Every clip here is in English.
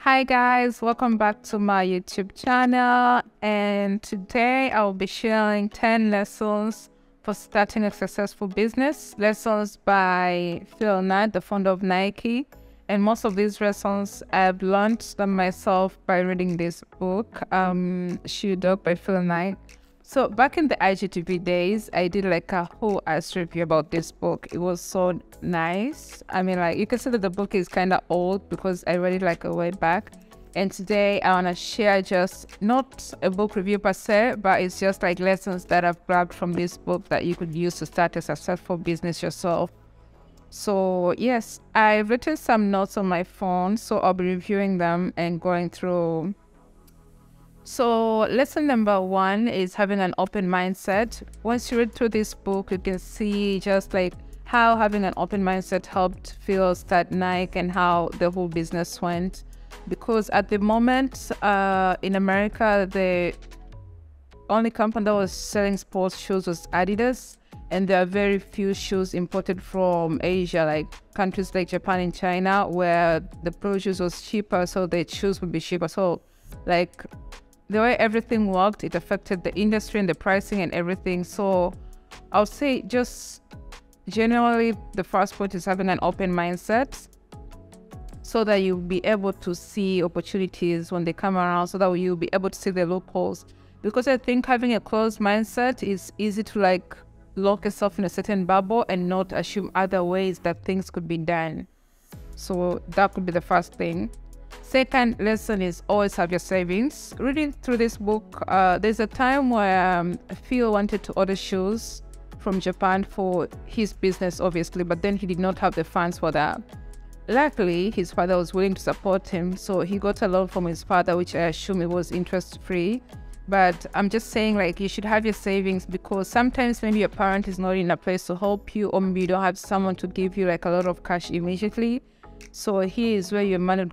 Hi guys, welcome back to my YouTube channel, and today I'll be sharing 10 lessons for starting a successful business. Lessons by Phil Knight, the founder of Nike. And most of these lessons I've learned them myself by reading this book, Shoe Dog by Phil Knight. So back in the IGTV days, I did like a whole ass review about this book. It was so nice. I mean, like, you can see that the book is kind of old because I read it like a way back. And today I want to share just not a book review per se, but it's just like lessons that I've grabbed from this book that you could use to start a successful business yourself. So yes, I've written some notes on my phone, so I'll be reviewing them and going through. So lesson number 1 is having an open mindset. Once you read through this book, you can see just like how having an open mindset helped Phil start Nike and how the whole business went. Because at the moment in America, the only company that was selling sports shoes was Adidas, and there are very few shoes imported from Asia, like countries like Japan and China, where the produce was cheaper, so the shoes would be cheaper. So like the way everything worked, it affected the industry and the pricing and everything. So I would say just generally the first point is having an open mindset so that you'll be able to see opportunities when they come around, so that you'll be able to see the loopholes. Because I think having a closed mindset is easy to like lock yourself in a certain bubble and not assume other ways that things could be done. So that could be the first thing. Second lesson is always have your savings. Reading through this book, there's a time where Phil wanted to order shoes from Japan for his business, obviously, but then he did not have the funds for that. Luckily, his father was willing to support him, so he got a loan from his father, which I assume it was interest-free. But I'm just saying, like, you should have your savings, because sometimes maybe your parent is not in a place to help you, or maybe you don't have someone to give you like a lot of cash immediately. So here is where your money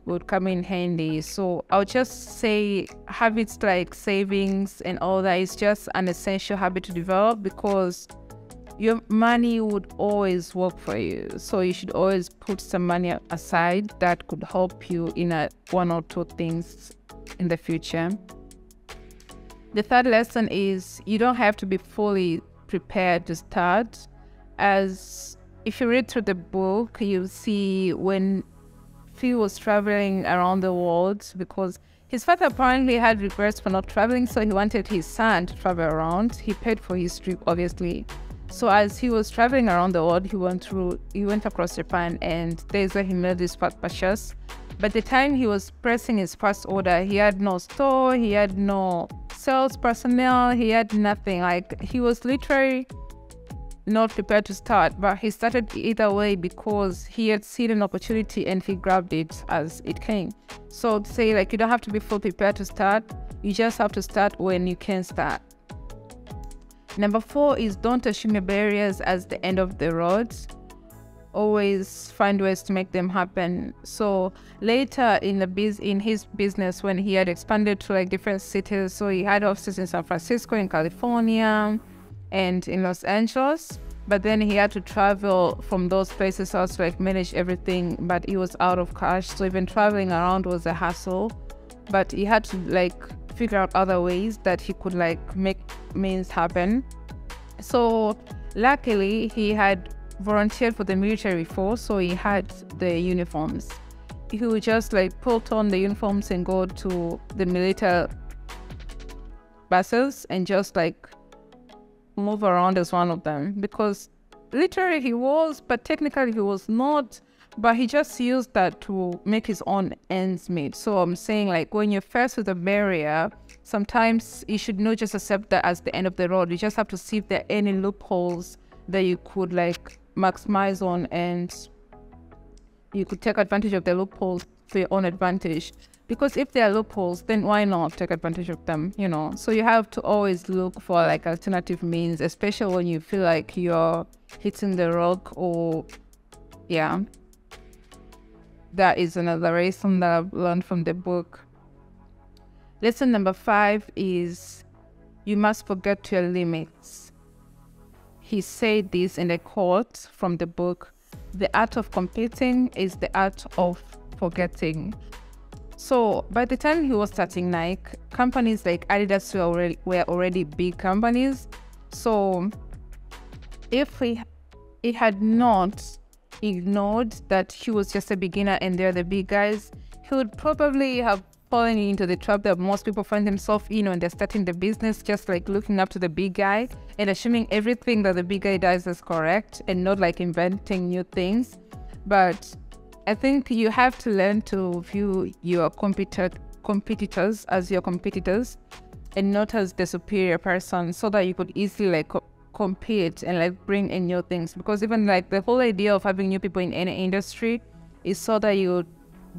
would come in handy. So I'll just say habits like savings and all that is just an essential habit to develop, because your money would always work for you. So you should always put some money aside that could help you in one or two things in the future. The third lesson is you don't have to be fully prepared to start. As if you read through the book, you see when Phil was traveling around the world, because his father apparently had regrets for not traveling, so he wanted his son to travel around. He paid for his trip, obviously. So as he was traveling around the world, he went across Japan, and there's where he made this first purchase. But the time he was pressing his first order, he had no store, he had no sales personnel, he had nothing. Like, he was literally not prepared to start, but he started either way because he had seen an opportunity and he grabbed it as it came. So to say, like, you don't have to be fully prepared to start, you just have to start when you can start. Number 4 is don't assume your barriers as the end of the road. Always find ways to make them happen. So later in his business, when he had expanded to like different cities, so he had offices in San Francisco, in California, and in Los Angeles, but then he had to travel from those places out to like manage everything, but he was out of cash, so even traveling around was a hassle. But he had to like figure out other ways that he could like make means happen. So luckily he had volunteered for the military force, so he had the uniforms. He would just like put on the uniforms and go to the military bases and just like move around as one of them, because literally he was, but technically he was not, but he just used that to make his own ends meet. So I'm saying, like, when you're faced with a barrier, sometimes you should not just accept that as the end of the road. You just have to see if there are any loopholes that you could like maximize on, and you could take advantage of the loopholes for your own advantage. Because if there are loopholes, then why not take advantage of them, you know? So you have to always look for like alternative means, especially when you feel like you're hitting the rock, or yeah. That is another lesson that I've learned from the book. Lesson number 5 is you must forget your limits. He said this in a quote from the book, "The art of competing is the art of forgetting." So by the time he was starting Nike, companies like Adidas were already big companies. So if he had not ignored that he was just a beginner and they're the big guys, he would probably have fallen into the trap that most people find themselves in when they're starting the business, just like looking up to the big guy and assuming everything that the big guy does is correct and not like inventing new things. But I think you have to learn to view your competitors as your competitors and not as the superior person, so that you could easily like compete and like bring in new things. Because even like the whole idea of having new people in any industry is so that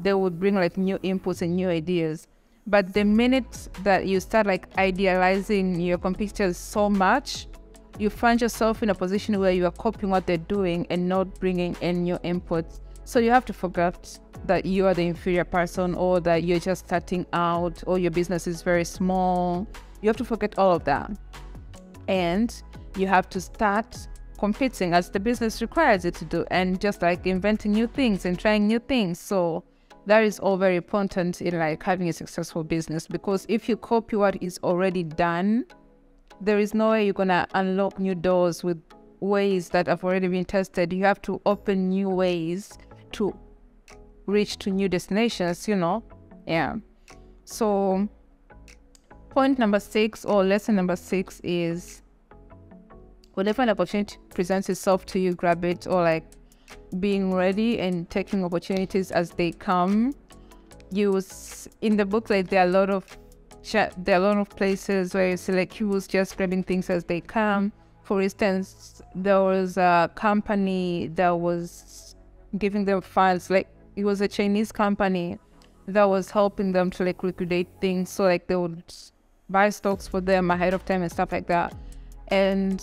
they would bring like new inputs and new ideas. But the minute that you start like idealizing your competitors so much, you find yourself in a position where you are copying what they're doing and not bringing in new inputs. So you have to forget that you are the inferior person, or that you're just starting out, or your business is very small. You have to forget all of that. And you have to start competing as the business requires you to do, and just like inventing new things and trying new things. So that is all very important in like having a successful business, because if you copy what is already done, there is no way you're gonna unlock new doors with ways that have already been tested. You have to open new ways to reach to new destinations, you know. Yeah. So point number 6, or lesson number 6, is whenever an opportunity presents itself to you, grab it, or like being ready and taking opportunities as they come. In the book, like there are a lot of places where you see like he was just grabbing things as they come. For instance, there was a company that was giving them files, like it was a Chinese company that was helping them to like liquidate things, so like they would buy stocks for them ahead of time and stuff like that. And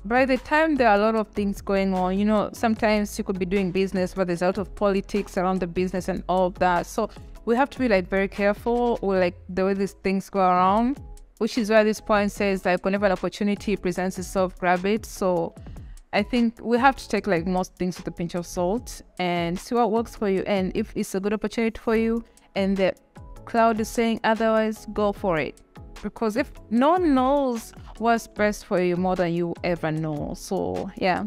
by the time there are a lot of things going on, you know, sometimes you could be doing business, but there's a lot of politics around the business and all of that. So we have to be like very careful with like the way these things go around, which is why this point says like whenever an opportunity presents itself, grab it. So I think we have to take like most things with a pinch of salt and see what works for you. And if it's a good opportunity for you and the cloud is saying otherwise, go for it. Because if no one knows what's best for you more than you ever know. So yeah.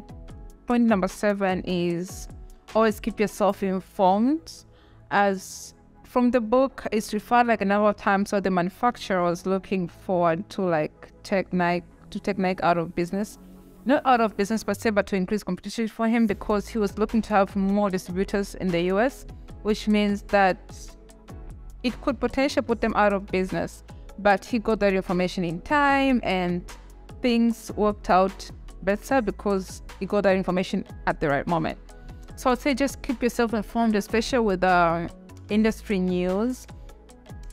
Point number 7 is always keep yourself informed. As from the book, it's referred like a number of times where the manufacturer was looking forward to like take Nike out of business. Not out of business per se, but to increase competition for him, because he was looking to have more distributors in the US, which means that it could potentially put them out of business. But he got that information in time and things worked out better because he got that information at the right moment. So I'd say just keep yourself informed, especially with industry news.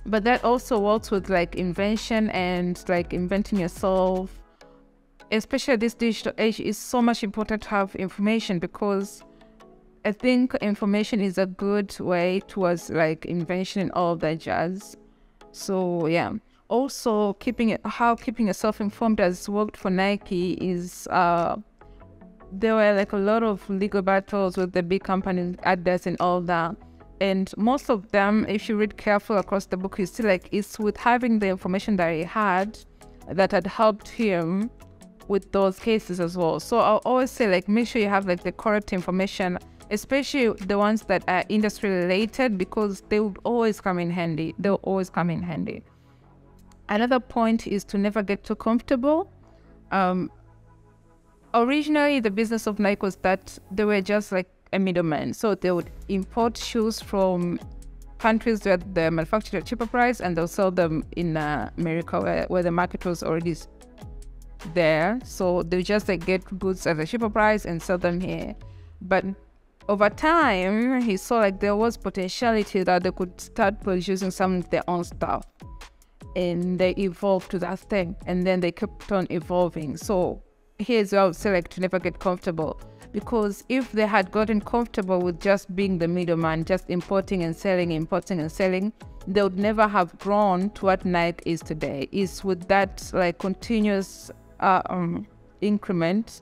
But that also works with like invention and like inventing yourself. Especially this digital age, is so much important to have information, because I think information is a good way towards like invention and all of that jazz. So yeah. Also, keeping yourself informed has worked for Nike is there were like a lot of legal battles with the big companies, Adidas and all that. And most of them, if you read carefully across the book, you see like it's with having the information that he had that had helped him with those cases as well. So I'll always say like make sure you have like the correct information, especially the ones that are industry related, because they will always come in handy. They'll always come in handy. Another point is to never get too comfortable. Originally, the business of Nike was that they were just like a middleman. So they would import shoes from countries where they're manufactured at cheaper price, and they'll sell them in America where the market was already there. So they just like get goods at a cheaper price and sell them here. But over time, he saw like there was potentiality that they could start producing some of their own stuff. And they evolved to that thing, and then they kept on evolving. So here's where I would say like to never get comfortable, because if they had gotten comfortable with just being the middleman, just importing and selling, they would never have grown to what Nike is today. It's with that like continuous increment,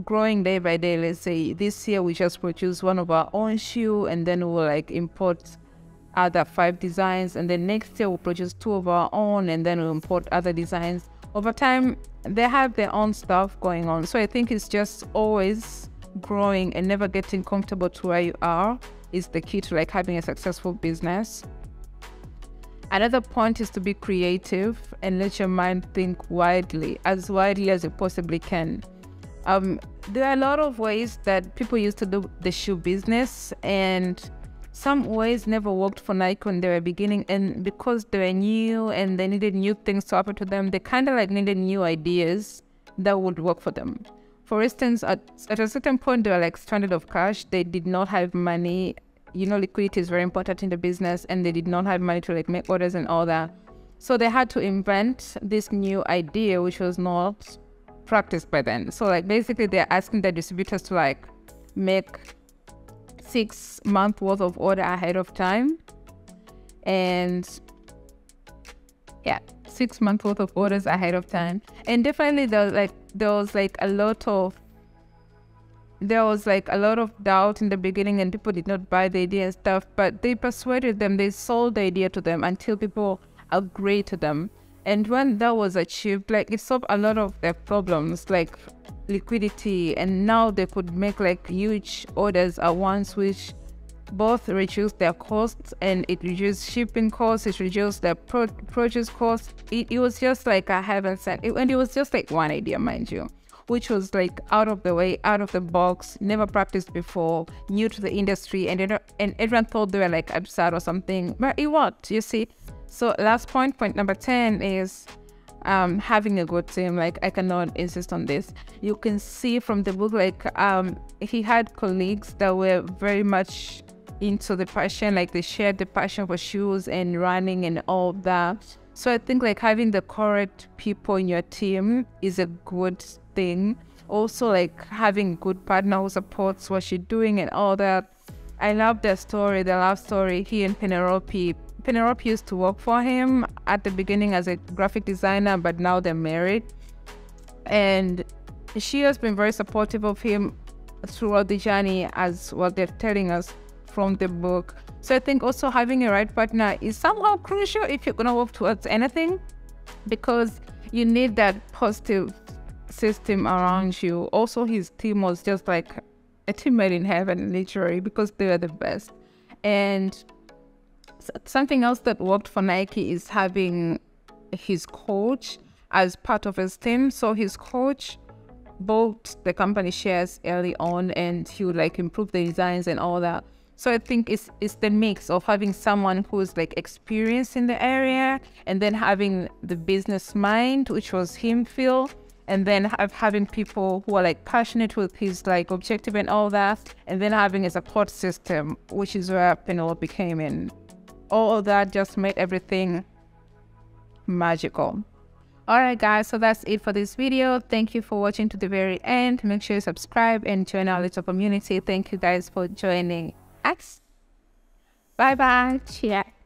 growing day by day. Let's say this year we just produce one of our own shoe, and then we'll like import other 5 designs, and then next year we'll produce 2 of our own, and then we'll import other designs. Over time, they have their own stuff going on. So I think it's just always growing and never getting comfortable to where you are is the key to like having a successful business. Another point is to be creative and let your mind think widely as it possibly can. There are a lot of ways that people used to do the shoe business, and some ways never worked for Nike when they were beginning, and because they were new and they needed new things to happen to them, they kind of like needed new ideas that would work for them. For instance, at a certain point, they were like stranded of cash. They did not have money. You know, liquidity is very important in the business, and they did not have money to like make orders and all that. So they had to invent this new idea, which was not practiced by then. So like basically they're asking their distributors to like make 6 months worth of order ahead of time, and yeah, 6 months worth of orders ahead of time. And definitely there was like a lot of doubt in the beginning, and people did not buy the idea and stuff, but they persuaded them, they sold the idea to them until people agreed to them. And when that was achieved, like it solved a lot of their problems, like liquidity, and now they could make like huge orders at once, which both reduced their costs, and it reduced shipping costs, it reduced their purchase costs. It was just like a heaven sent, and it was just like one idea, mind you, which was like out of the way, out of the box, never practiced before, new to the industry, and everyone thought they were like absurd or something, but it worked, you see. So last point number 10 is having a good team. Like I cannot insist on this. You can see from the book, like he had colleagues that were very much into the passion, like they shared the passion for shoes and running and all that. So I think like having the correct people in your team is a good thing. Also like having a good partner who supports what you're doing and all that. I love their story, their love story. He and Penelope used to work for him at the beginning as a graphic designer, but now they're married. And she has been very supportive of him throughout the journey, as what they're telling us from the book. So I think also having a right partner is somehow crucial if you're going to work towards anything, because you need that positive system around you. Also, his team was just like a team made in heaven, literally, because they were the best. And something else that worked for Nike is having his coach as part of his team. So his coach bought the company shares early on, and he would like improve the designs and all that. So I think it's the mix of having someone who's like experienced in the area, and then having the business mind, which was him, Phil, and then having people who are like passionate with his like objective and all that, and then having a support system, which is where Penelope came in. All of that just made everything magical. Alright guys, so that's it for this video. Thank you for watching to the very end. Make sure you subscribe and join our little community. Thank you guys for joining us. Bye bye. Cheers.